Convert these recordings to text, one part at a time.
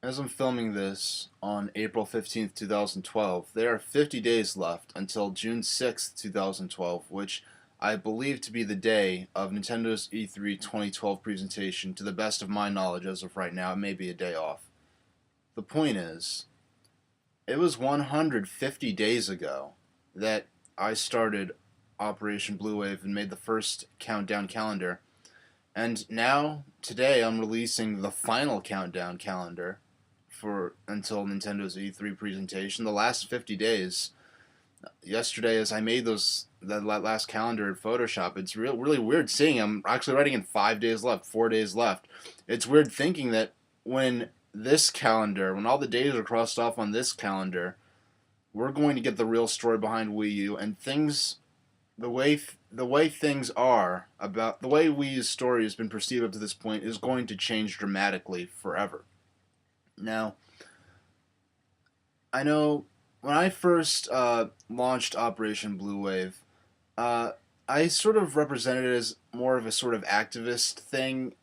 As I'm filming this on April 15th, 2012, there are 50 days left until June 6th, 2012, which I believe to be the day of Nintendo's E3 2012 presentation. To the best of my knowledge as of right now, it may be a day off. The point is, it was 150 days ago that I started Operation Bluewave and made the first countdown calendar. And now, today, I'm releasing the final countdown calendar for until Nintendo's E3 presentation. The last 50 days. Yesterday, as I made that last calendar in Photoshop, it's really weird seeing I'm actually writing in 5 days left, 4 days left. It's weird thinking that when when all the days are crossed off on this calendar, we're going to get the real story behind Wii U and things. The way things are about the way Wii U's story has been perceived up to this point is going to change dramatically forever. Now, I know when I first launched Operation Bluewave, I sort of represented it as more of a sort of activist thing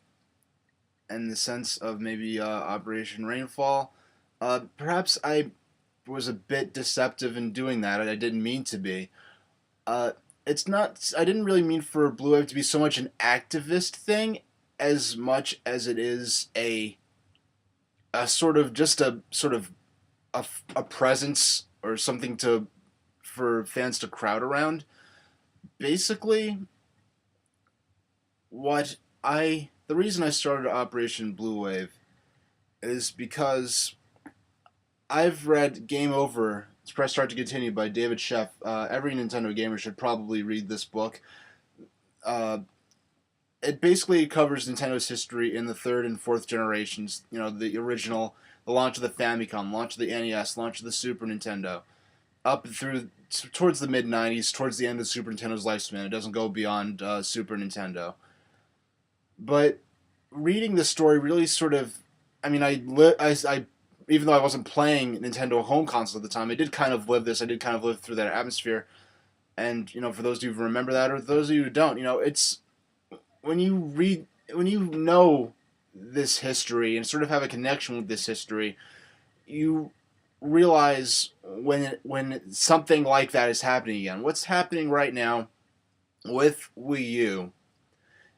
in the sense of maybe Operation Rainfall. Perhaps I was a bit deceptive in doing that. I didn't mean to be. Uh, it's not. I didn't really mean for Bluewave to be so much an activist thing as much as it is a sort of just a sort of a presence or something to for fans to crowd around. Basically, what I the reason I started Operation Bluewave is because I've read Game Over. Press Start to Continue by David Sheff. Every Nintendo gamer should probably read this book. Uh, it basically covers Nintendo's history in the third and fourth generations. You know, the original, the launch of the Famicom, launch of the NES, launch of the Super Nintendo, up through towards the mid '90s, towards the end of Super Nintendo's lifespan. It doesn't go beyond Super Nintendo. But reading the story really sort of, I mean, I even though I wasn't playing Nintendo home console at the time, I did kind of live this. I did kind of live through that atmosphere. And, for those of you who remember that, or those of you who don't, it's when when you know this history and sort of have a connection with this history, you realize when something like that is happening again. What's happening right now with Wii U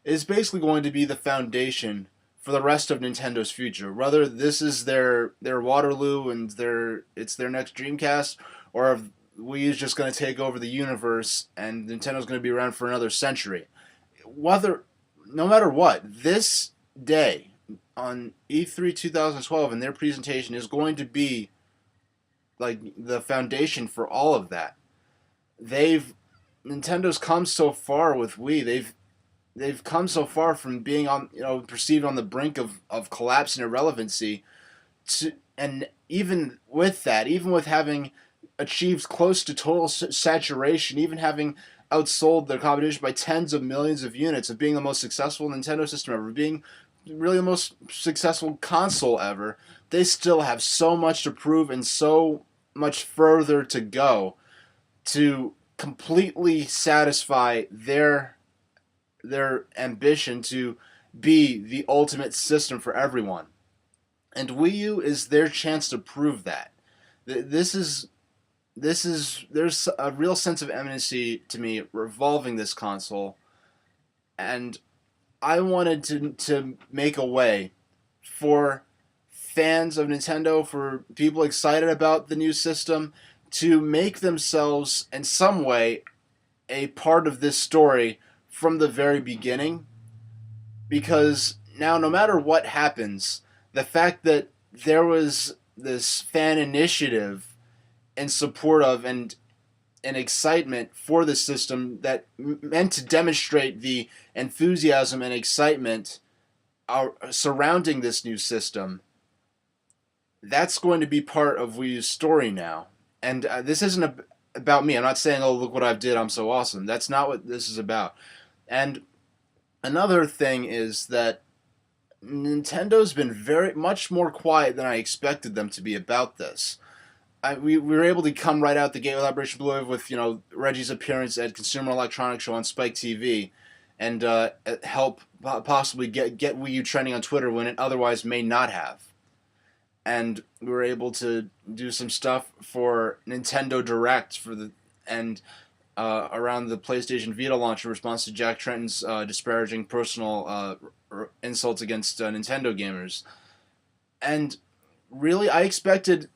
is basically going to be the foundation for the rest of Nintendo's future. Whether this is their Waterloo and it's their next Dreamcast, or if Wii U's just going to take over the universe and Nintendo's going to be around for another century. No matter what, this day on E3 2012 and their presentation is going to be like the foundation for all of that. Nintendo's come so far with Wii. They've come so far from being perceived on the brink of collapse and irrelevancy and even with that, even with having achieved close to total saturation, even having outsold their competition by tens of millions of units, of being the most successful Nintendo system ever, being really the most successful console ever, they still have so much to prove and so much further to go to completely satisfy their ambition to be the ultimate system for everyone. And Wii U is their chance to prove that. There's a real sense of imminency to me revolving this console, and I wanted to make a way for fans of Nintendo, for people excited about the new system, to make themselves in some way a part of this story from the very beginning. Because now, no matter what happens, the fact that there was this fan initiative in support of and excitement for the system that meant to demonstrate the enthusiasm and excitement surrounding this new system, that's going to be part of Wii U's story now. And this isn't about me. I'm not saying, oh, look what I did, I'm so awesome. That's not what this is about. And another thing is that Nintendo's been very much more quiet than I expected them to be about this. We were able to come right out the gate with Operation Bluewave with Reggie's appearance at Consumer Electronics Show on Spike TV, and help possibly get Wii U trending on Twitter when it otherwise may not have. and we were able to do some stuff for Nintendo Direct and around the PlayStation Vita launch in response to Jack Trenton's disparaging personal insults against Nintendo gamers. And really, I expected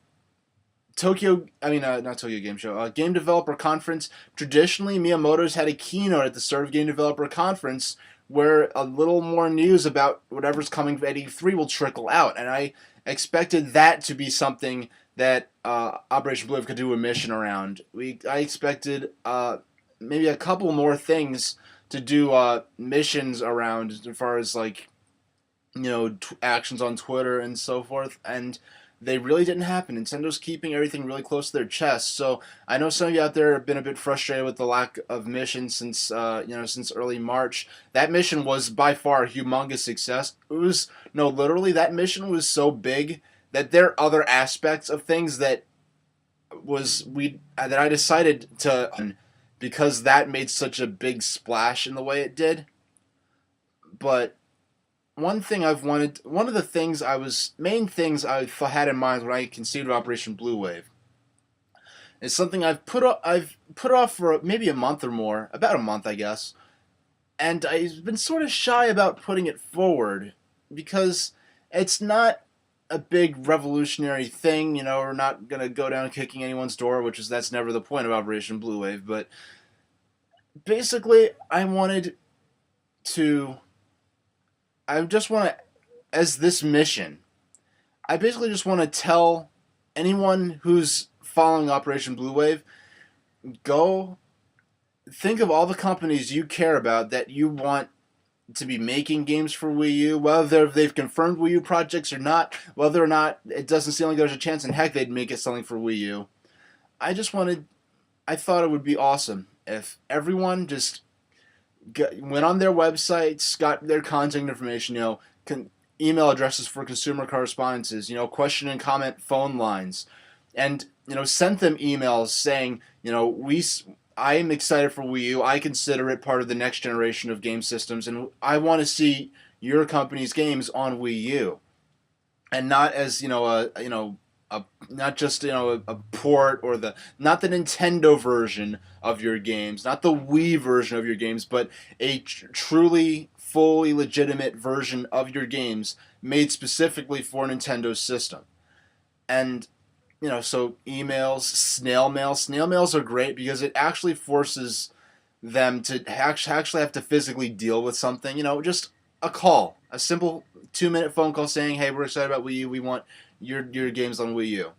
not Tokyo Game Show, Game Developer Conference. Traditionally, Miyamoto's had a keynote at the start of Game Developer Conference where a little more news about whatever's coming at E3 will trickle out. And I expected that to be something that Operation Bluewave could do a mission around. I expected maybe a couple more things to do missions around as far as like actions on Twitter and so forth, and they really didn't happen. Nintendo's keeping everything really close to their chest. So I know some of you out there have been a bit frustrated with the lack of missions since since early March. That mission was by far a humongous success. Literally that mission was so big that there are other aspects of things that I decided to, because that made such a big splash in the way it did. But one of the main things I had in mind when I conceived of Operation Bluewave is something I've put off for maybe a month or more, about a month I guess, and I've been sort of shy about putting it forward because it's not a big revolutionary thing. We're not gonna go down kicking anyone's door, that's never the point of Operation Bluewave. But basically, as this mission, I basically just want to tell anyone who's following Operation Bluewave, go think of all the companies you care about that you want to be making games for Wii U, whether they've confirmed Wii U projects or not, whether or not it doesn't seem like there's a chance in heck they'd make it something for Wii U. I thought it would be awesome if everyone just went on their websites, got their contact information, email addresses for consumer correspondences, question and comment phone lines, and sent them emails saying, I am excited for Wii U. I consider it part of the next generation of game systems, and I want to see your company's games on Wii U, and not as not just a port or not the Nintendo version of your games, not the Wii version of your games, but a truly fully legitimate version of your games made specifically for Nintendo's system. And so emails, snail mails are great because it actually forces them to actually have to physically deal with something. Just a call, a simple 2-minute phone call saying, hey, we're excited about Wii U, we want your games on Wii U,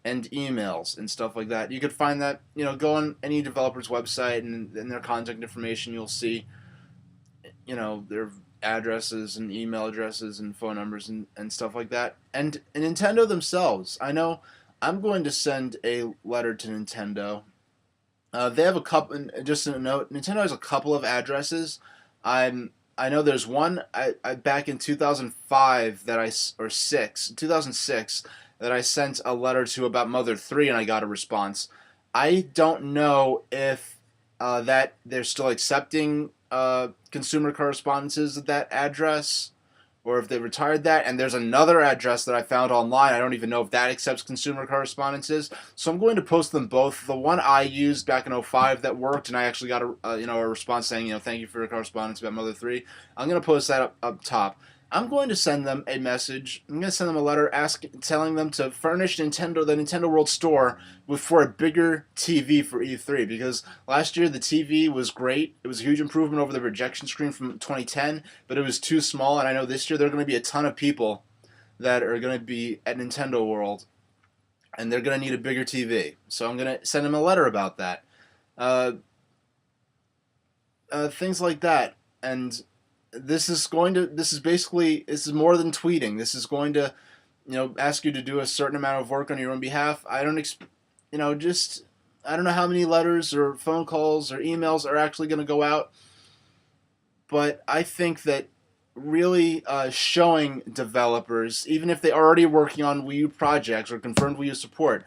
and emails and stuff like that. You could find that, go on any developer's website and in their contact information, you'll see, their addresses and email addresses and phone numbers and stuff like that. And Nintendo themselves, I know I'm going to send a letter to Nintendo. They have a couple, just a note, Nintendo has a couple of addresses. I know there's one back in 2006 that I sent a letter to about Mother 3 and I got a response. I don't know if that they're still accepting consumer correspondences at that address, or if they retired that. And there's another address that I found online. I don't even know if that accepts consumer correspondences. So I'm going to post them both. The one I used back in 2005 that worked, and I actually got a response saying, thank you for your correspondence about Mother 3. I'm going to post that up top. I'm going to send them a message. I'm going to send them a letter telling them to furnish the Nintendo World Store for a bigger TV for E3, because last year the TV was great. It was a huge improvement over the projection screen from 2010, but it was too small, and I know this year there are going to be a ton of people that are going to be at Nintendo World, and they're going to need a bigger TV. So I'm going to send them a letter about that. Things like that. And this is more than tweeting. This is going to, ask you to do a certain amount of work on your own behalf. I don't know how many letters or phone calls or emails are actually going to go out. But I think that really showing developers, even if they are already working on Wii U projects or confirmed Wii U support,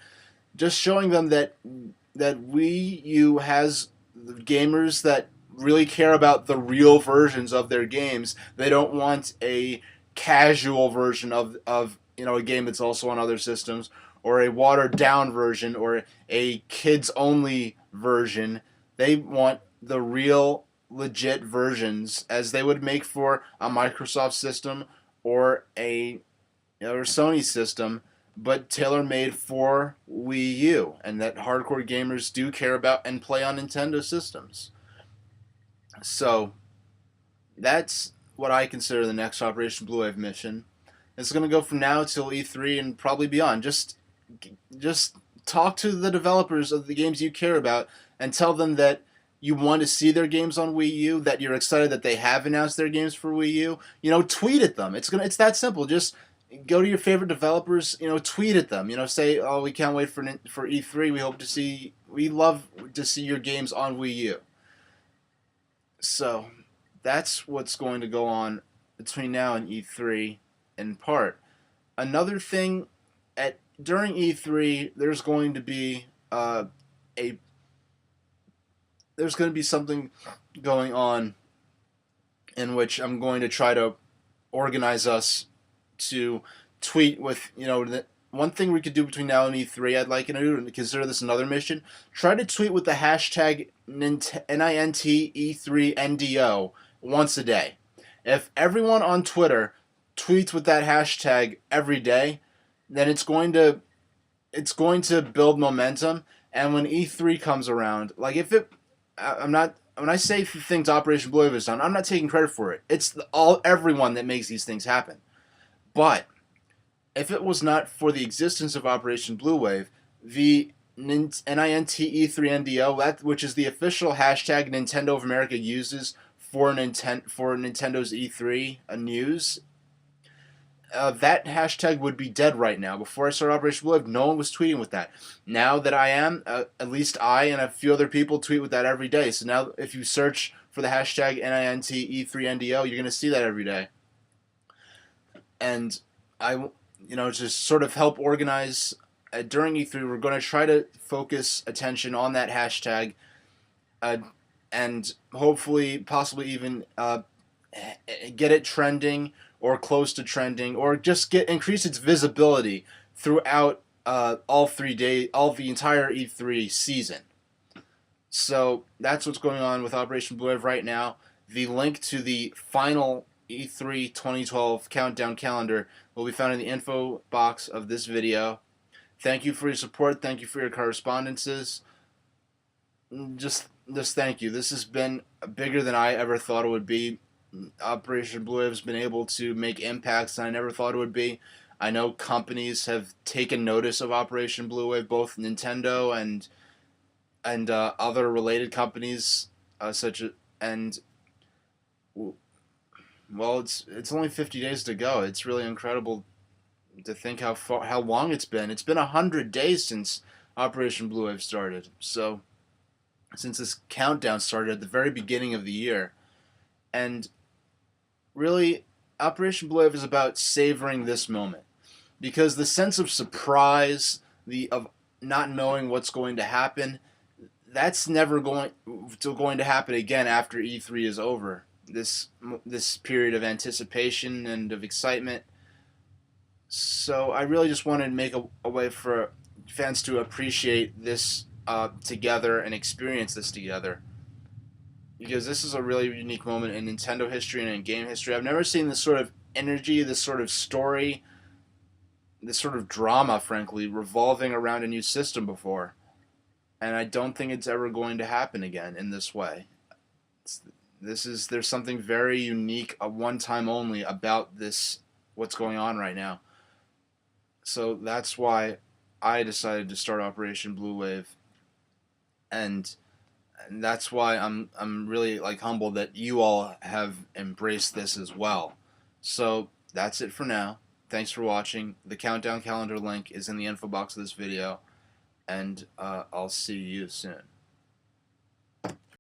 just showing them that Wii U has gamers that really care about the real versions of their games. They don't want a casual version of a game that's also on other systems, or a watered down version, or a kids only version. They want the real legit versions as they would make for a Microsoft system or a or Sony system, but tailor made for Wii U, and that hardcore gamers do care about and play on Nintendo systems. So that's what I consider the next Operation Bluewave mission. It's going to go from now till E3 and probably beyond. Just talk to the developers of the games you care about and tell them that you want to see their games on Wii U, that you're excited that they have announced their games for Wii U. Tweet at them. It's that simple. Just go to your favorite developers. Tweet at them. Say, "Oh, we can't wait for E3. We love to see your games on Wii U." So that's what's going to go on between now and E3 in part. Another thing, during E3, there's going to be something going on in which I'm going to try to organize us to tweet with, one thing we could do between now and E3, I'd like to do, and consider this another mission, try to tweet with the hashtag NINTE3NDO once a day. If everyone on Twitter tweets with that hashtag every day, then it's going to build momentum, and when E3 comes around, when I say things Operation Bluewave has done, I'm not taking credit for it. It's everyone that makes these things happen. But if it was not for the existence of Operation Bluewave, the NINTE3NDO, which is the official hashtag Nintendo of America uses for Nintendo's E3 news, that hashtag would be dead right now. Before I started Operation Bluewave, no one was tweeting with that. Now that I am, at least I and a few other people tweet with that every day. So now if you search for the hashtag NINTE3NDO, you're going to see that every day. And to sort of help organize during E3, we're going to try to focus attention on that hashtag, and hopefully, possibly even get it trending or close to trending, or just increase its visibility throughout all the entire E3 season. So that's what's going on with Operation Bluewave right now. The link to the final E3 2012 countdown calendar will be found in the info box of this video. Thank you for your support. Thank you for your correspondences. Just thank you. This has been bigger than I ever thought it would be. Operation Bluewave has been able to make impacts that I never thought it would be. I know companies have taken notice of Operation Bluewave, both Nintendo and other related companies, well, it's only 50 days to go. It's really incredible to think how long it's been. It's been 100 days since Operation Bluewave started. So, since this countdown started at the very beginning of the year, and really, Operation Bluewave is about savoring this moment, because the sense of surprise, of not knowing what's going to happen, that's never going to happen again after E3 is over. This period of anticipation and of excitement. So I really just wanted to make a way for fans to appreciate this together and experience this together, because this is a really unique moment in Nintendo history and in game history. I've never seen this sort of energy, this sort of story, this sort of drama, frankly, revolving around a new system before. And I don't think it's ever going to happen again in this way. There's something very unique, a one time only, about this, what's going on right now. So that's why I decided to start Operation Bluewave, and that's why I'm really humbled that you all have embraced this as well. So that's it for now. Thanks for watching. The countdown calendar link is in the info box of this video, and I'll see you soon.